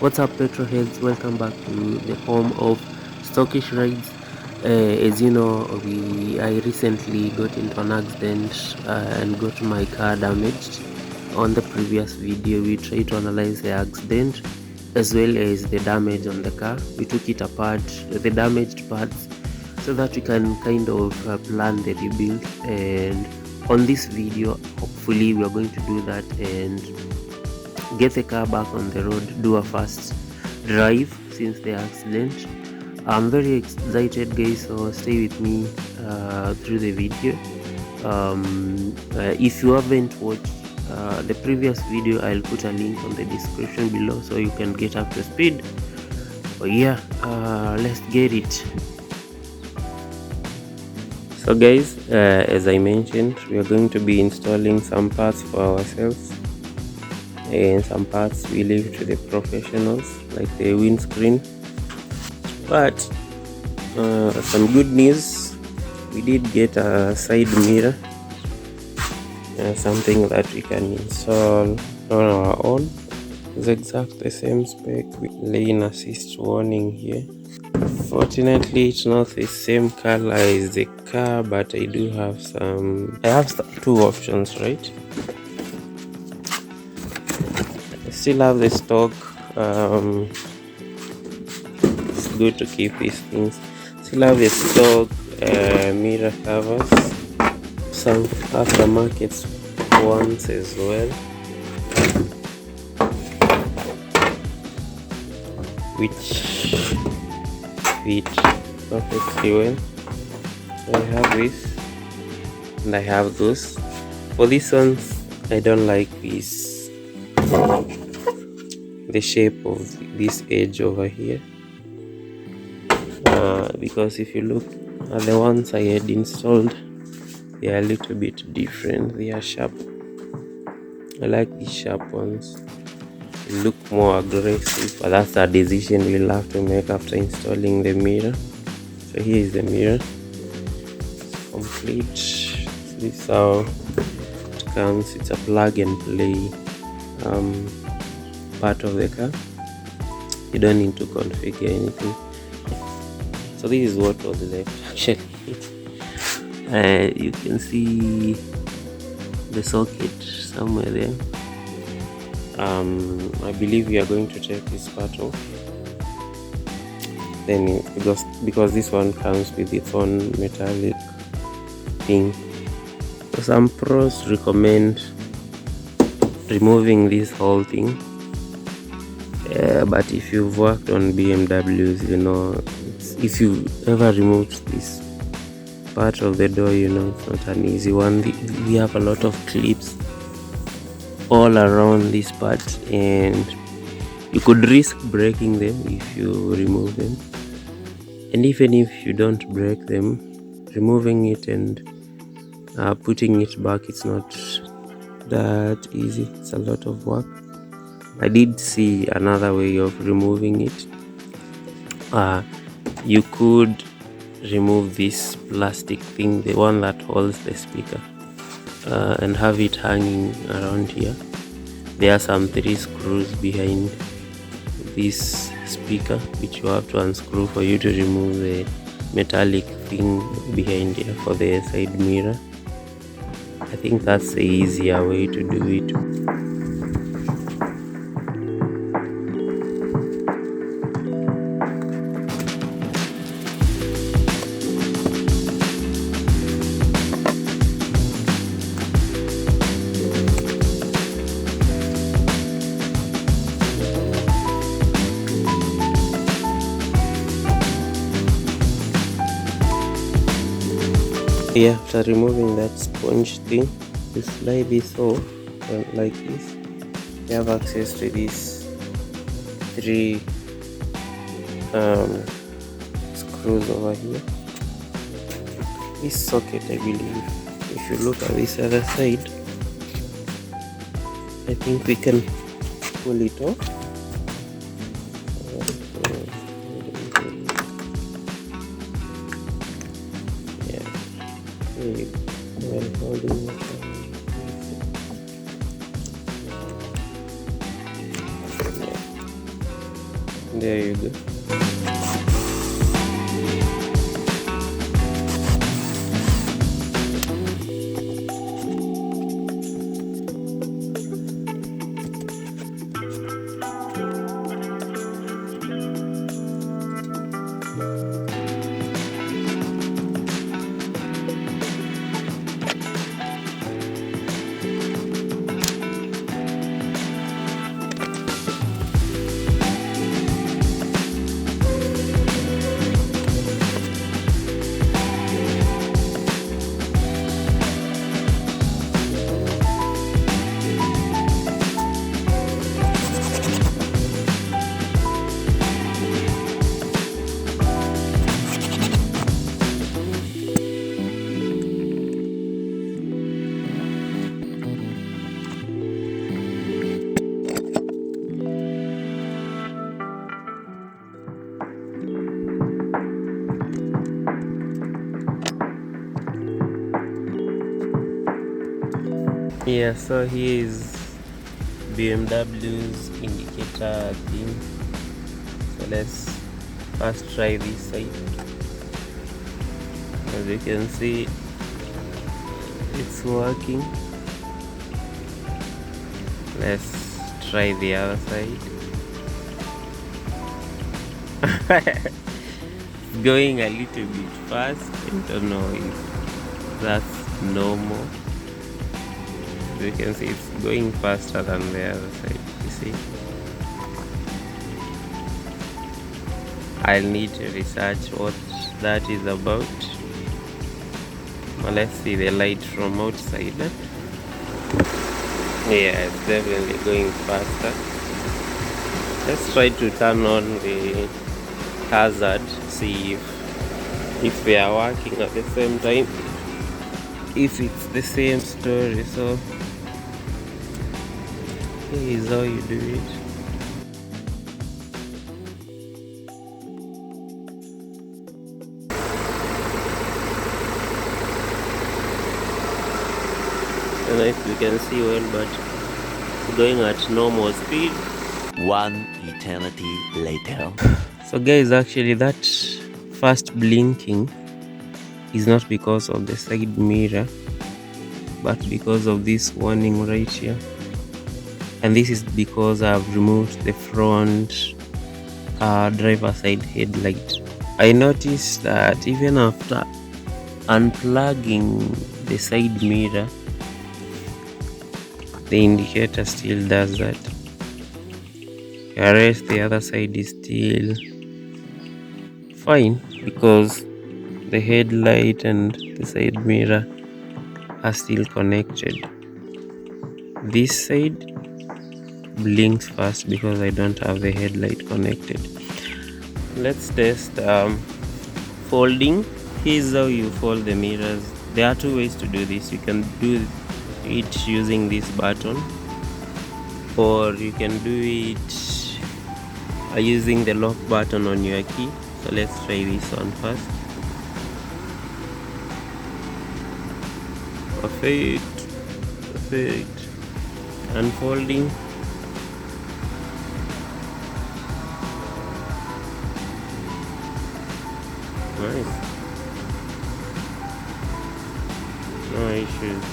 What's up, petrolheads? Welcome back to the home of Stockish rides. As you know, I recently got into an accident and got my car damaged. On the previous video, we tried to analyze the accident as well as the damage on the car. We took it apart, the damaged parts, so that we can kind of plan the rebuild. And on this video, hopefully, we are going to do that and get the car back on the road, do a fast drive since the accident. I'm very excited, guys, so stay with me through the video. If you haven't watched the previous video, I'll put a link on the description below so you can get up to speed. Oh yeah, let's get it. So guys, as I mentioned, we are going to be installing some parts for ourselves, and some parts we leave to the professionals, like the windscreen. But some good news, we did get a side mirror, something that we can install on our own. It's exactly the same spec with lane assist warning here. Fortunately, it's not the same color as the car, but I have two options, right? I still have the stock. It's good to keep these things. Still have the stock mirror covers, some aftermarket ones as well, which fit perfectly well. So I have this and I have those. For these ones, I don't like the shape of this edge over here, because if you look at the ones I had installed, they are a little bit different. They are sharp. I like these sharp ones. They look more aggressive, but that's a decision we'll have to make after installing the mirror. So here is the mirror. It's complete. This is how it comes. It's a plug and play part of the car. You don't need to configure anything. So this is what was left actually. You can see the socket somewhere there. I believe we are going to take this part off. Then because this one comes with its own metallic thing. So some pros recommend removing this whole thing. But if you've worked on BMWs, you know, if you ever removed this part of the door, you know, it's not an easy one. We have a lot of clips all around this part, and you could risk breaking them if you remove them. And even if you don't break them, removing it and putting it back, it's not that easy. It's a lot of work. I did see another way of removing it. You could remove this plastic thing, the one that holds the speaker, and have it hanging around here. There are some 3 screws behind this speaker which you have to unscrew for you to remove the metallic thing behind here for the side mirror. I think that's the easier way to do it. Yeah, after removing that sponge thing, you slide this off like this. You have access to these 3 screws over here. This socket, I believe, if you look at this other side, I think we can pull it off. There you go. Yeah, so here is BMW's indicator thing. So let's first try this side. As you can see, it's working. Let's try the other side. It's going a little bit fast. I don't know if that's normal. As you can see, it's going faster than the other side. You see, I'll need to research what that is about. Well, let's see the light from outside. Yeah, it's definitely going faster. Let's try to turn on the hazard, see if they are working at the same time, if it's the same story. So here is how you do it. I don't know if you can see well, but it's going at normal speed. One eternity later. So guys, actually that first blinking is not because of the side mirror, but because of this warning right here. And this is because I've removed the front driver side headlight. I noticed that even after unplugging the side mirror, the indicator still does that. Whereas the other side is still fine because the headlight and the side mirror are still connected. This side blinks fast because I don't have the headlight connected. Let's test folding. Here's how you fold the mirrors. There are two ways to do this. You can do it using this button, or you can do it using the lock button on your key. So let's try this one first. Perfect. Unfolding. Nice. No issues.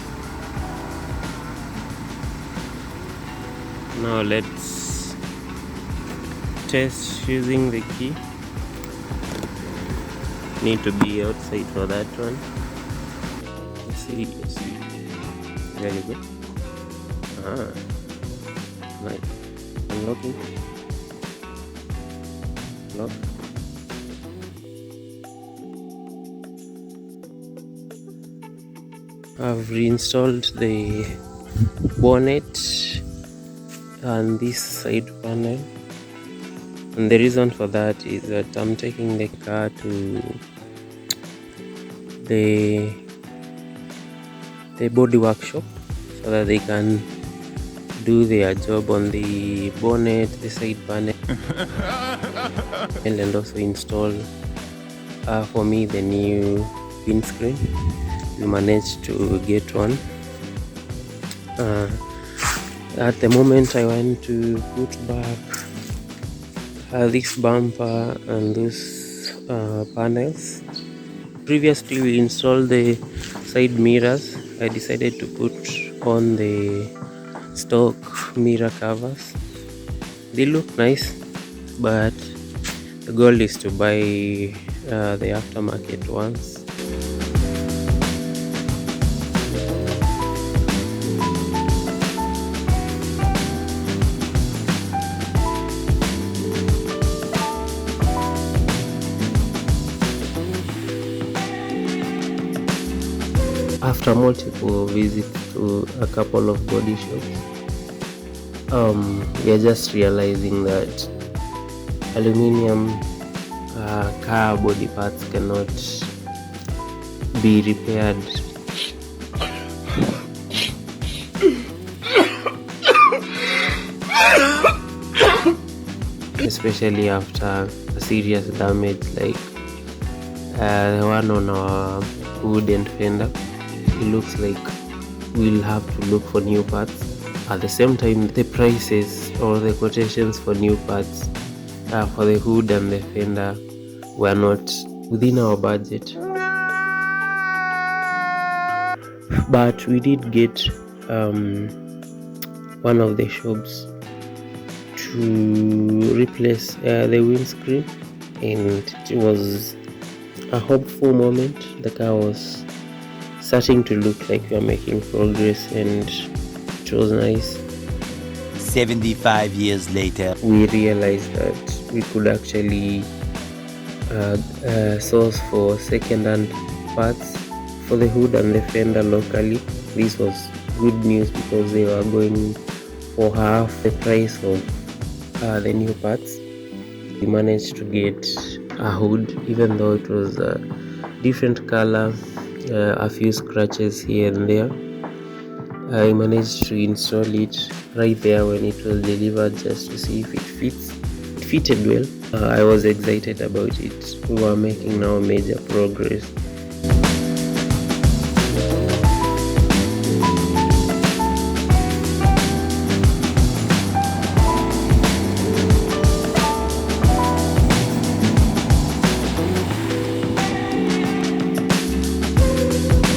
Now let's test using the key. Need to be outside for that one. Let's see. There you go. Nice. Unlocking. Lock. I've reinstalled the bonnet and this side panel, and the reason for that is that I'm taking the car to the body workshop so that they can do their job on the bonnet, the side panel, and also install for me the new windscreen. We managed to get one. At the moment I want to put back this bumper and those panels. Previously we installed the side mirrors. I decided to put on the stock mirror covers. They look nice, but the goal is to buy the aftermarket ones. After multiple visits to a couple of body shops, we are just realizing that aluminium car body parts cannot be repaired, especially after a serious damage like the one on our hood and fender. It looks like we'll have to look for new parts. At the same time, the prices or the quotations for new parts for the hood and the fender were not within our budget, but we did get one of the shops to replace the windscreen, and it was a hopeful moment. The car was starting to look like we are making progress, and it was nice. 75 years later, We realized that we could actually source for second-hand parts for the hood and the fender locally. This was good news because they were going for half the price of the new parts. We managed to get a hood, even though it was a different color, a few scratches here and there. I managed to install it right there when it was delivered just to see if it fits. It fitted well. I was excited about it. We were making now major progress.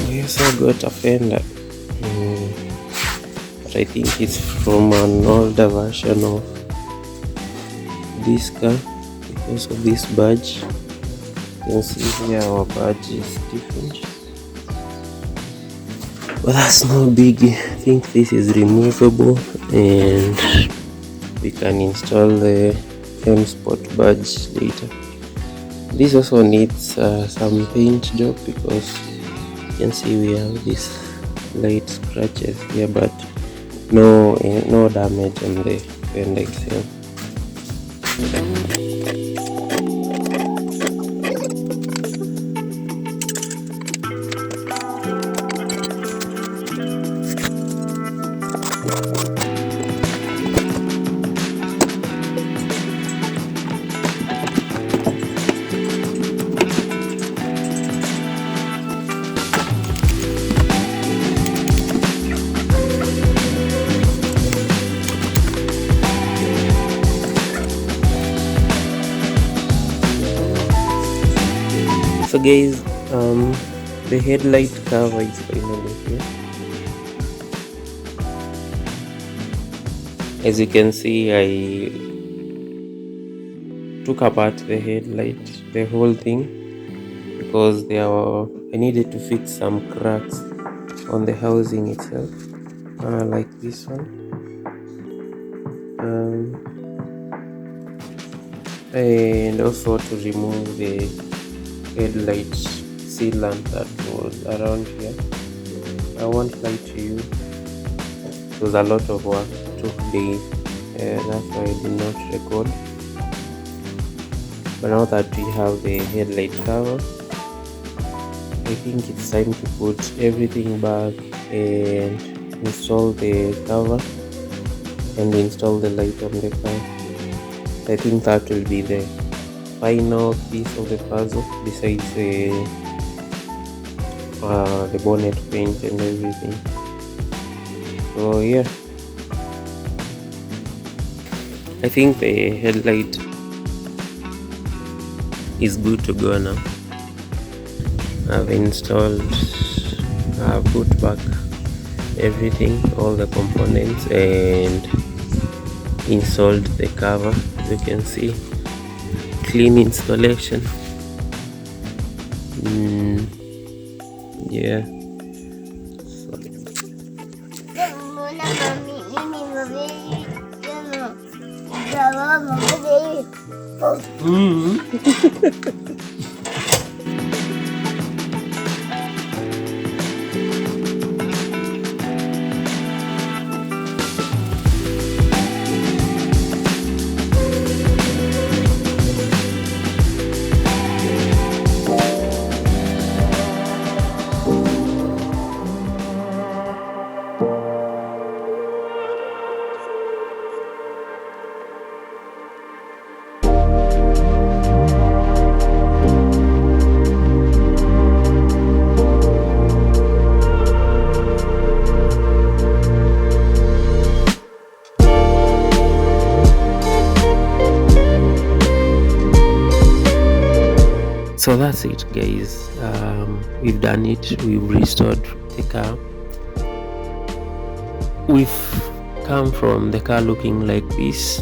We also got a fender. But I think it's from an older version of this car because of this badge. You can see here our badge is different, but that's no biggie. I think this is removable and we can install the M Sport badge later. This also needs some paint job because you can see we have these light scratches here, but no damage on the fender itself. So guys, the headlight cover is finally here. As you can see, I took apart the headlight, the whole thing, because I needed to fix some cracks on the housing itself, like this one, and also to remove the headlight sealant that was around here. I won't lie to you, it was a lot of work, it took days, that's why I did not record. But now that we have the headlight cover, I think it's time to put everything back and install the cover and install the light on the car. I think that will be the final piece of the puzzle besides the bonnet paint and everything. So yeah, I think the headlight is good to go now. I've installed, I've put back everything, all the components, and installed the cover. As you can see, clean installation. Yeah. So that's it, guys. We've done it. We've restored the car. We've come from the car looking like this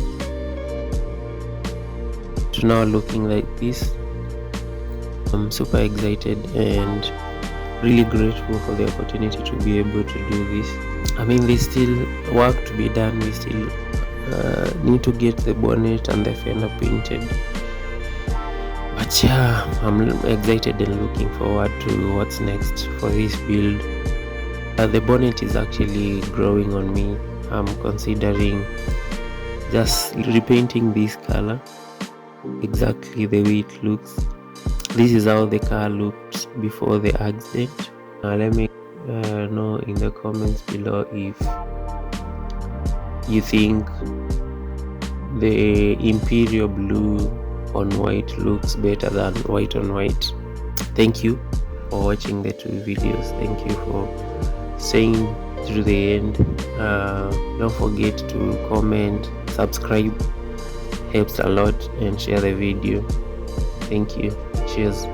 to now looking like this. I'm super excited and really grateful for the opportunity to be able to do this. I mean, there's still work to be done. We still need to get the bonnet and the fender painted. But yeah, I'm excited and looking forward to what's next for this build. The bonnet is actually growing on me. I'm considering just repainting this color exactly the way it looks. This is how the car looked before the accident. Let me know in the comments below if you think the Imperial blue on white looks better than white on white. Thank you for watching the two videos. Thank you for staying through the end. Don't forget to comment, subscribe, helps a lot, and share the video. Thank you. Cheers.